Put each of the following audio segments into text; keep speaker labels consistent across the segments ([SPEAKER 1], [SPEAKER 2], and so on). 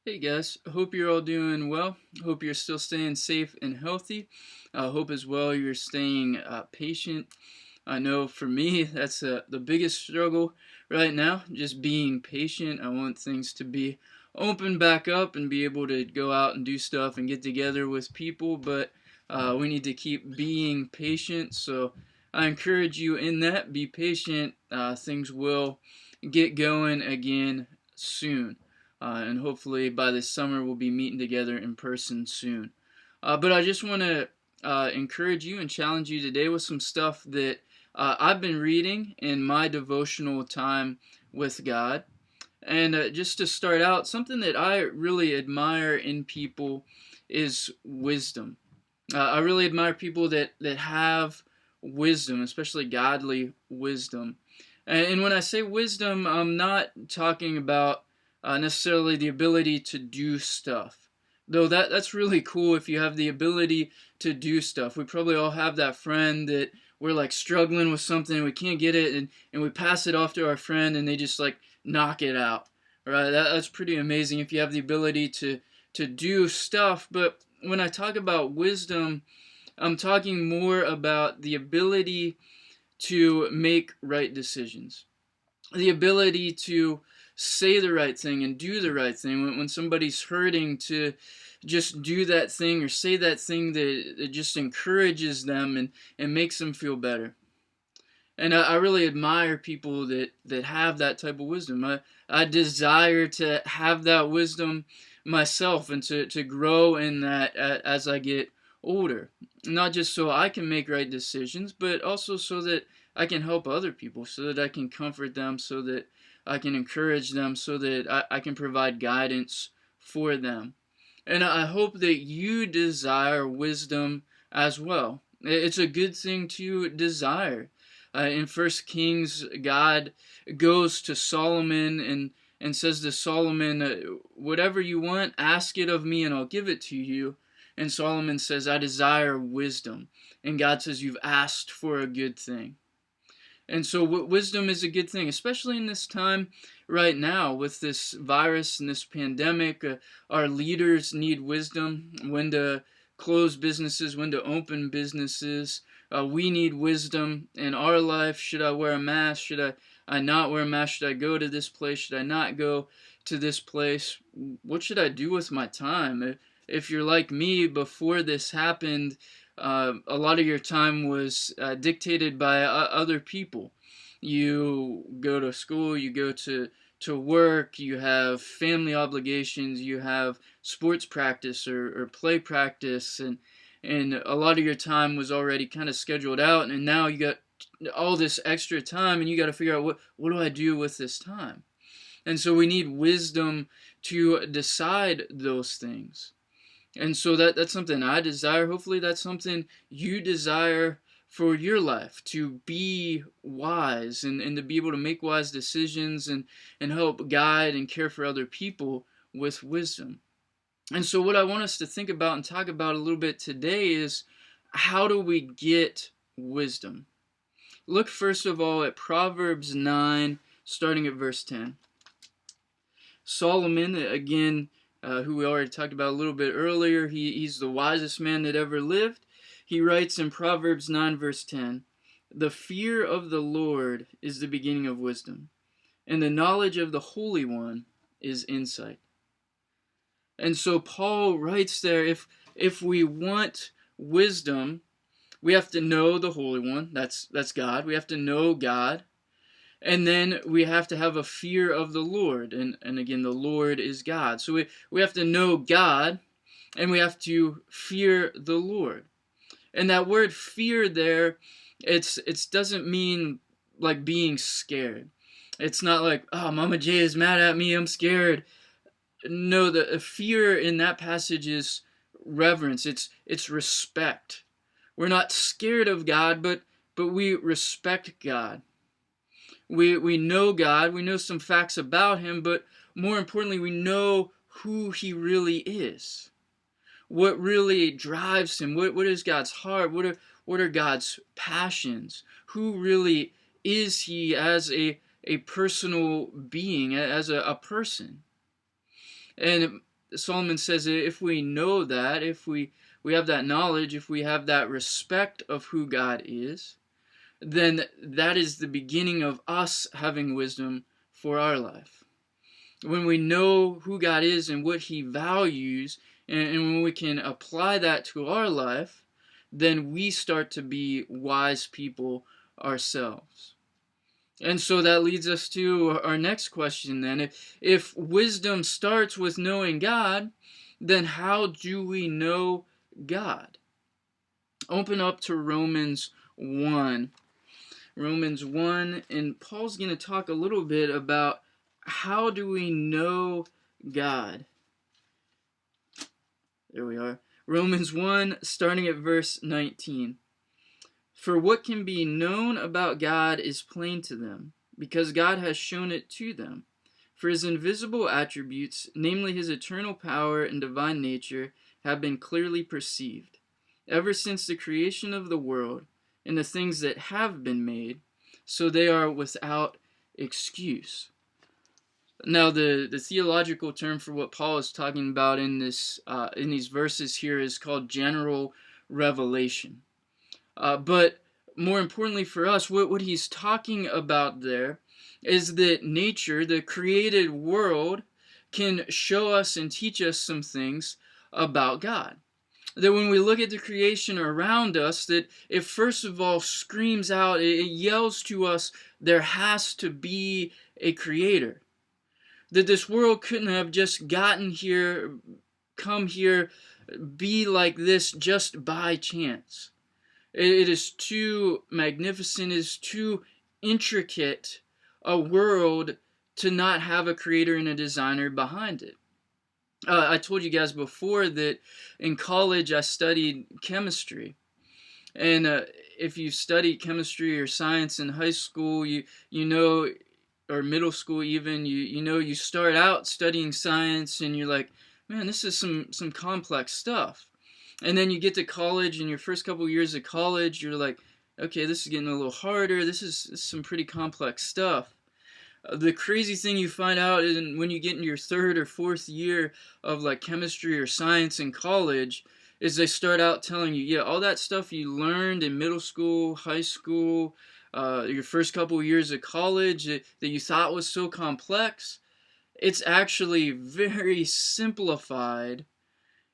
[SPEAKER 1] Hey guys, hope you're all doing well. Hope you're still staying safe and healthy. Hope as well you're staying patient. I know for me that's the biggest struggle right now, just being patient. I want things to be open back up and be able to go out and do stuff and get together with people, but we need to keep being patient. So I encourage you in that, be patient. Things will get going again soon. And hopefully by this summer we'll be meeting together in person soon. But I just want to encourage you and challenge you today with some stuff that I've been reading in my devotional time with God. And just to start out, something that I really admire in people is wisdom. I really admire people that have wisdom, especially godly wisdom. And when I say wisdom, I'm not talking about necessarily the ability to do stuff. Though that's really cool if you have the ability to do stuff. We probably all have that friend that we're like struggling with something, we can't get it, and we pass it off to our friend and they just like knock it out. Right? That's pretty amazing if you have the ability to do stuff. But when I talk about wisdom, I'm talking more about the ability to make right decisions, the ability to say the right thing and do the right thing when somebody's hurting, to just do that thing or say that thing that just encourages them and makes them feel better. And I really admire people that have that type of wisdom. I desire to have that wisdom myself and to grow in that as I get older. Not just so I can make right decisions, but also so that I can help other people, so that I can comfort them, so that I can encourage them, so that I can provide guidance for them. And I hope that you desire wisdom as well. It's a good thing to desire. In First Kings, God goes to Solomon and says to Solomon, whatever you want, ask it of me and I'll give it to you. And Solomon says, I desire wisdom. And God says, you've asked for a good thing. And so wisdom is a good thing, especially in this time right now with this virus and this pandemic. Our leaders need wisdom, when to close businesses, when to open businesses. We need wisdom in our life. Should I wear a mask? Should I not wear a mask? Should I go to this place? Should I not go to this place? What should I do with my time? If you're like me, before this happened, a lot of your time was dictated by other people. You go to school, you go to work, you have family obligations, you have sports practice or play practice, and a lot of your time was already kind of scheduled out, and now you got all this extra time, and you got to figure out what do I do with this time? And so we need wisdom to decide those things. And so that's something I desire. Hopefully that's something you desire for your life, to be wise and to be able to make wise decisions and help guide and care for other people with wisdom. And so what I want us to think about and talk about a little bit today is, how do we get wisdom? Look first of all at Proverbs 9, starting at verse 10. Solomon, again, who we already talked about a little bit earlier, he's the wisest man that ever lived. He writes in Proverbs 9 verse 10, the fear of the Lord is the beginning of wisdom, and the knowledge of the Holy One is insight. And so Paul writes there, if we want wisdom, we have to know the Holy One, that's God. We have to know God. And then we have to have a fear of the Lord. And again, the Lord is God. So we have to know God, and we have to fear the Lord. And that word fear there, it doesn't mean like being scared. It's not like, oh, Mama J is mad at me, I'm scared. No, the fear in that passage is reverence. It's respect. We're not scared of God, but we respect God. We know God, we know some facts about Him, but more importantly, we know who He really is. What really drives Him? What is God's heart? What are God's passions? Who really is He as a personal being, as a person? And Solomon says if we know that, if we have that knowledge, if we have that respect of who God is, then that is the beginning of us having wisdom for our life. When we know who God is and what He values, and when we can apply that to our life, then we start to be wise people ourselves. And so that leads us to our next question then. If wisdom starts with knowing God, then how do we know God? Open up to Romans 1. Romans 1, and Paul's going to talk a little bit about how do we know God. There we are. Romans 1, starting at verse 19. For what can be known about God is plain to them, because God has shown it to them. For His invisible attributes, namely His eternal power and divine nature, have been clearly perceived, ever since the creation of the world and the things that have been made, so they are without excuse. Now, the theological term for what Paul is talking about in these verses here is called general revelation. But more importantly for us, what he's talking about there is that nature, the created world, can show us and teach us some things about God. That when we look at the creation around us, that it first of all screams out, it yells to us, there has to be a creator. That this world couldn't have just gotten here, come here, be like this just by chance. It is too magnificent, it is too intricate a world to not have a creator and a designer behind it. I told you guys before that in college I studied chemistry. And if you studied chemistry or science in high school, you know, or middle school even, you know, you start out studying science and you're like, man, this is some complex stuff. And then you get to college, and your first couple of years of college, you're like, okay, this is getting a little harder. This is some pretty complex stuff. The crazy thing you find out is when you get into your third or fourth year of like chemistry or science in college, is they start out telling you, yeah, all that stuff you learned in middle school, high school, your first couple of years of college that you thought was so complex, it's actually very simplified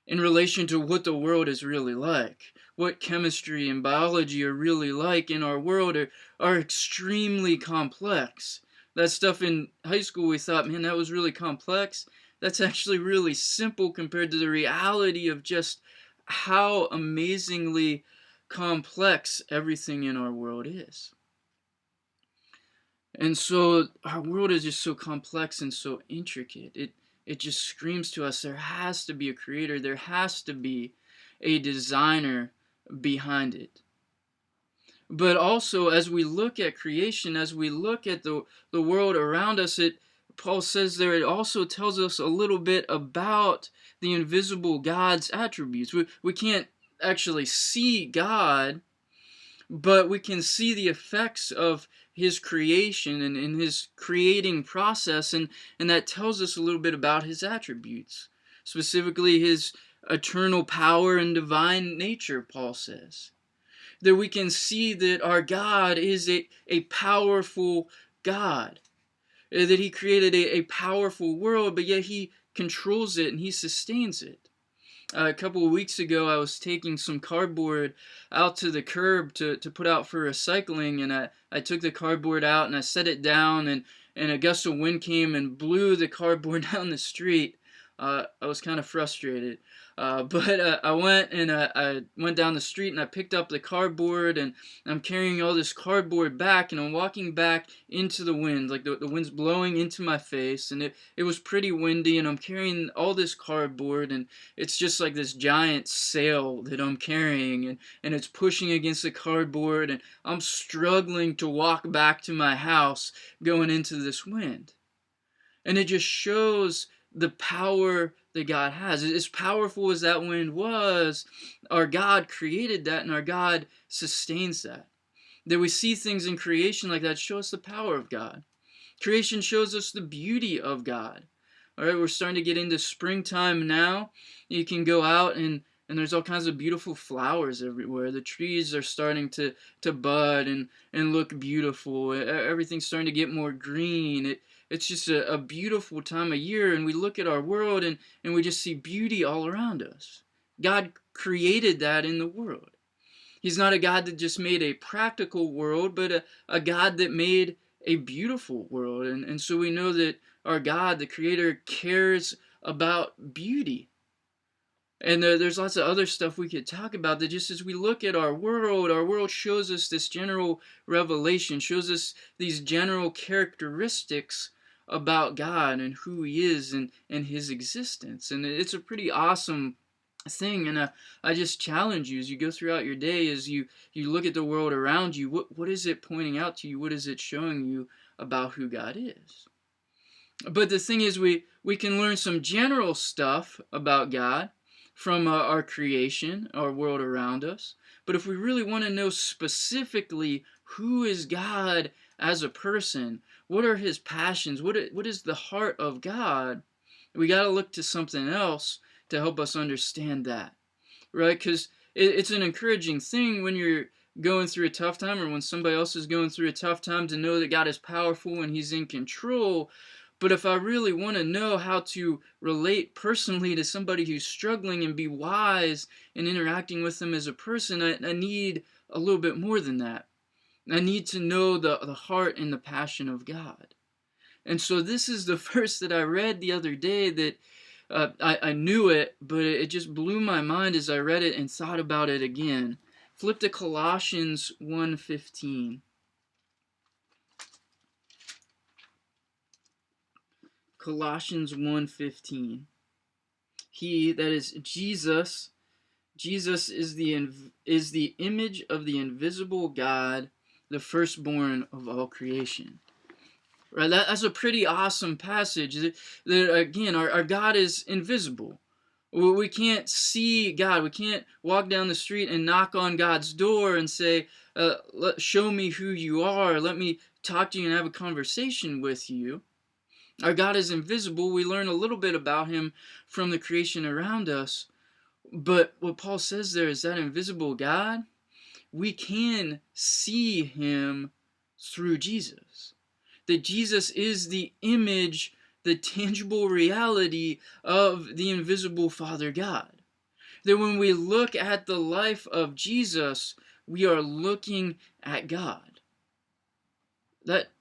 [SPEAKER 1] in relation to what the world is really like. What chemistry and biology are really like in our world are extremely complex. That stuff in high school we thought, man, that was really complex. That's actually really simple compared to the reality of just how amazingly complex everything in our world is. And so our world is just so complex and so intricate. It just screams to us there has to be a creator, there has to be a designer behind it. But also, as we look at creation, as we look at the world around us, Paul says there, it also tells us a little bit about the invisible God's attributes. We can't actually see God, but we can see the effects of His creation and in His creating process, and that tells us a little bit about His attributes, specifically His eternal power and divine nature, Paul says. That we can see that our God is a powerful God, that He created a powerful world, but yet He controls it and He sustains it. A couple of weeks ago, I was taking some cardboard out to the curb to put out for recycling, and I took the cardboard out and I set it down, and a gust of wind came and blew the cardboard down the street. I was kind of frustrated, but I went down the street and I picked up the cardboard, and I'm carrying all this cardboard back, and I'm walking back into the wind, like the wind's blowing into my face, and it was pretty windy, and I'm carrying all this cardboard, and it's just like this giant sail that I'm carrying, and it's pushing against the cardboard, and I'm struggling to walk back to my house going into this wind. And it just shows the power that God has. As powerful as that wind was, our God created that and our God sustains that. That we see things in creation like that show us the power of God. Creation shows us the beauty of God. All right, we're starting to get into springtime now. You can go out and there's all kinds of beautiful flowers everywhere. The trees are starting to bud and look beautiful. Everything's starting to get more green. It's just a beautiful time of year, and we look at our world and we just see beauty all around us. God created that in the world. He's not a God that just made a practical world, but a God that made a beautiful world. And so we know that our God, the Creator, cares about beauty. And there's lots of other stuff we could talk about that just as we look at our world shows us this general revelation, shows us these general characteristics about God and who He is and His existence. And it's a pretty awesome thing. And I just challenge you as you go throughout your day, as you look at the world around you, what is it pointing out to you? What is it showing you about who God is? But the thing is, we can learn some general stuff about God from our creation, our world around us. But if we really want to know specifically who is God as a person, what are His passions, what is the heart of God, we got to look to something else to help us understand that, right? Because it's an encouraging thing when you're going through a tough time, or when somebody else is going through a tough time, to know that God is powerful and He's in control. But if I really want to know how to relate personally to somebody who's struggling and be wise in interacting with them as a person, I need a little bit more than that. I need to know the heart and the passion of God. And so this is the verse that I read the other day that I knew it, but it just blew my mind as I read it and thought about it again. Flip to Colossians 1:15. Colossians 1:15. He, that is Jesus is the image of the invisible God, the firstborn of all creation. Right, that's a pretty awesome passage. That again, our God is invisible. We can't see God. We can't walk down the street and knock on God's door and say, show me who you are. Let me talk to you and have a conversation with you. Our God is invisible. We learn a little bit about Him from the creation around us. But what Paul says there is that invisible God, we can see Him through Jesus. That Jesus is the image, the tangible reality of the invisible Father God. That when we look at the life of Jesus, we are looking at God.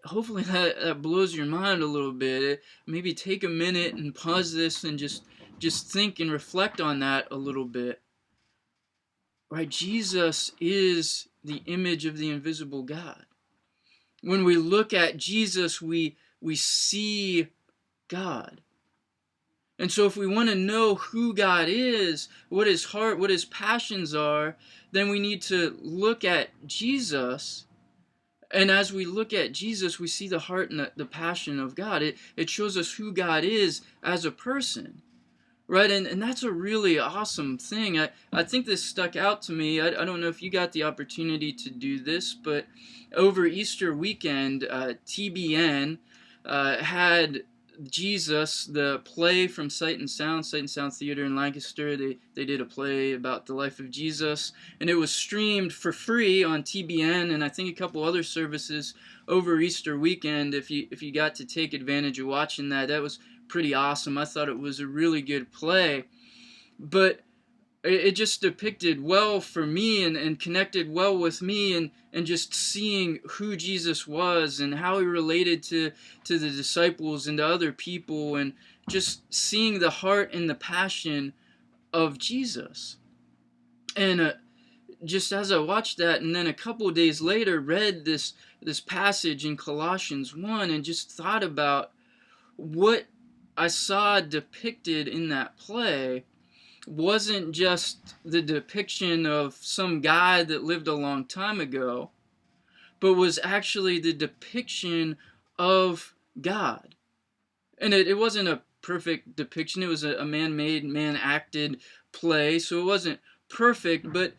[SPEAKER 1] Hopefully that blows your mind a little bit. Maybe take a minute and pause this and just think and reflect on that a little bit. Right? Jesus is the image of the invisible God. When we look at Jesus, we see God. And so if we want to know who God is, what His heart, what His passions are, then we need to look at Jesus. And as we look at Jesus, we see the heart and the passion of God. It shows us who God is as a person. Right, and that's a really awesome thing. I think this stuck out to me. I don't know if you got the opportunity to do this, but over Easter weekend, TBN had Jesus, the play from Sight and Sound Theater in Lancaster. They did a play about the life of Jesus, and it was streamed for free on TBN and I think a couple other services over Easter weekend. If you got to take advantage of watching that was pretty awesome. I thought it was a really good play, but it just depicted well for me and connected well with me and just seeing who Jesus was and how He related to the disciples and to other people, and just seeing the heart and the passion of Jesus. And just as I watched that, and then a couple of days later read this passage in Colossians 1 and just thought about what I saw depicted in that play wasn't just the depiction of some guy that lived a long time ago, but was actually the depiction of God. And it wasn't a perfect depiction. It was a man-made, man-acted play, so it wasn't perfect, but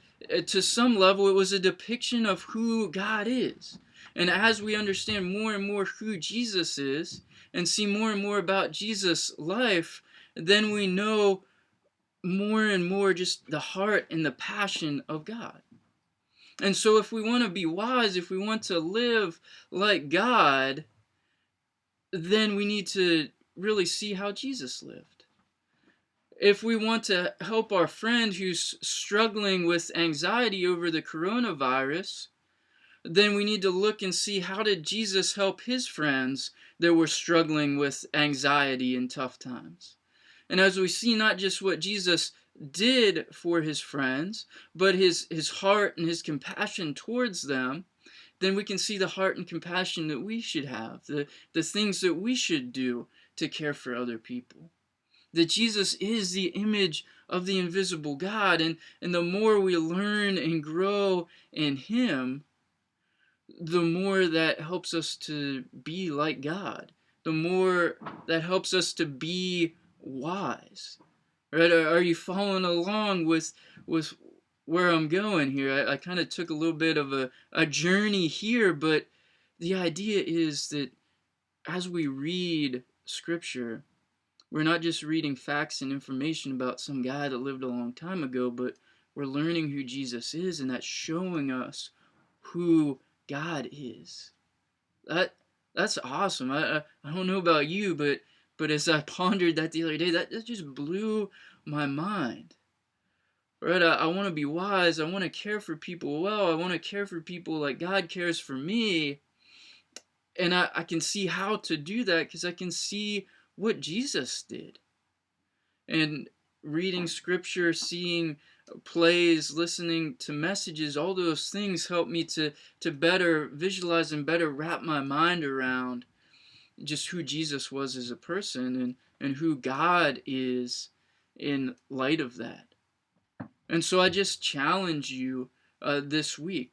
[SPEAKER 1] to some level it was a depiction of who God is. And as we understand more and more who Jesus is, and see more and more about Jesus' life, then we know more and more just the heart and the passion of God. And so if we want to be wise, if we want to live like God, then we need to really see how Jesus lived. If we want to help our friend who's struggling with anxiety over the coronavirus, then we need to look and see how did Jesus help his friends that were struggling with anxiety in tough times. And as we see not just what Jesus did for his friends, but his heart and his compassion towards them, then we can see the heart and compassion that we should have, the things that we should do to care for other people. That Jesus is the image of the invisible God, and the more we learn and grow in him, the more that helps us to be like God, the more that helps us to be wise. Right? Are you following along with where I'm going here? I kind of took a little bit of a journey here, but the idea is that as we read Scripture, we're not just reading facts and information about some guy that lived a long time ago, but we're learning who Jesus is, and that's showing us who God is. That's awesome. I don't know about you, but as I pondered that the other day, that just blew my mind. Right? I want to be wise. I want to care for people well. I want to care for people like God cares for me. And I can see how to do that because I can see what Jesus did. And reading scripture, seeing plays, listening to messages, all those things help me to better visualize and better wrap my mind around just who Jesus was as a person and who God is in light of that. And so I just challenge you this week.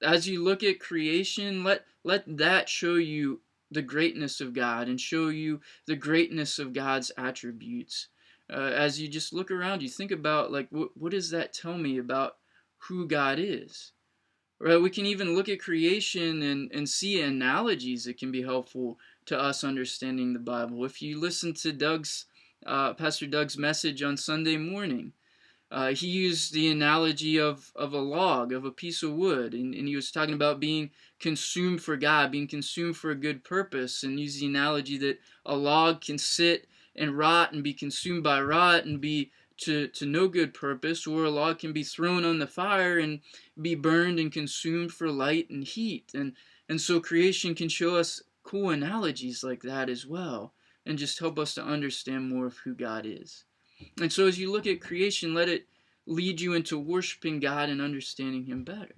[SPEAKER 1] As you look at creation, let that show you the greatness of God and show you the greatness of God's attributes. As you just look around, you think about, like, what does that tell me about who God is? Right? We can even look at creation and see analogies that can be helpful to us understanding the Bible. If you listen to Pastor Doug's message on Sunday morning, he used the analogy of a log, of a piece of wood, and he was talking about being consumed for God, being consumed for a good purpose, and used the analogy that a log can sit and rot and be consumed by rot and be to no good purpose, or a log can be thrown on the fire and be burned and consumed for light and heat. And so creation can show us cool analogies like that as well, and just help us to understand more of who God is. And so as you look at creation, let it lead you into worshiping God and understanding him better.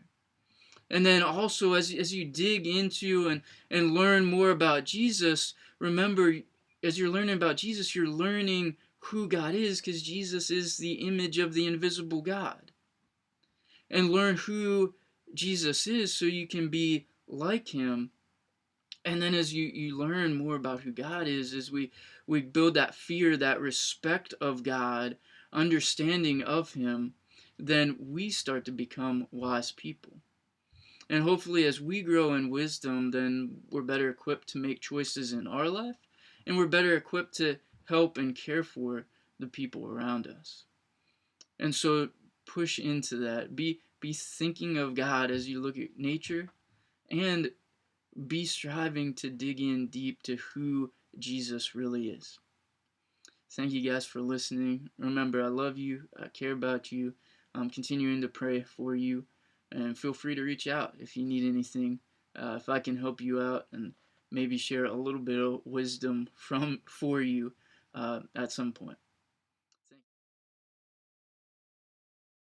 [SPEAKER 1] And then also as you dig into and learn more about Jesus, remember, as you're learning about Jesus, you're learning who God is, because Jesus is the image of the invisible God. And learn who Jesus is so you can be like him. And then as you learn more about who God is, as we build that fear, that respect of God, understanding of him, then we start to become wise people. And hopefully as we grow in wisdom, then we're better equipped to make choices in our life, and we're better equipped to help and care for the people around us. And so push into that. Be thinking of God as you look at nature, and be striving to dig in deep to who Jesus really is. Thank you guys for listening. Remember, I love you. I care about you. I'm continuing to pray for you. And feel free to reach out if you need anything. If I can help you out and maybe share a little bit of wisdom for you at some point.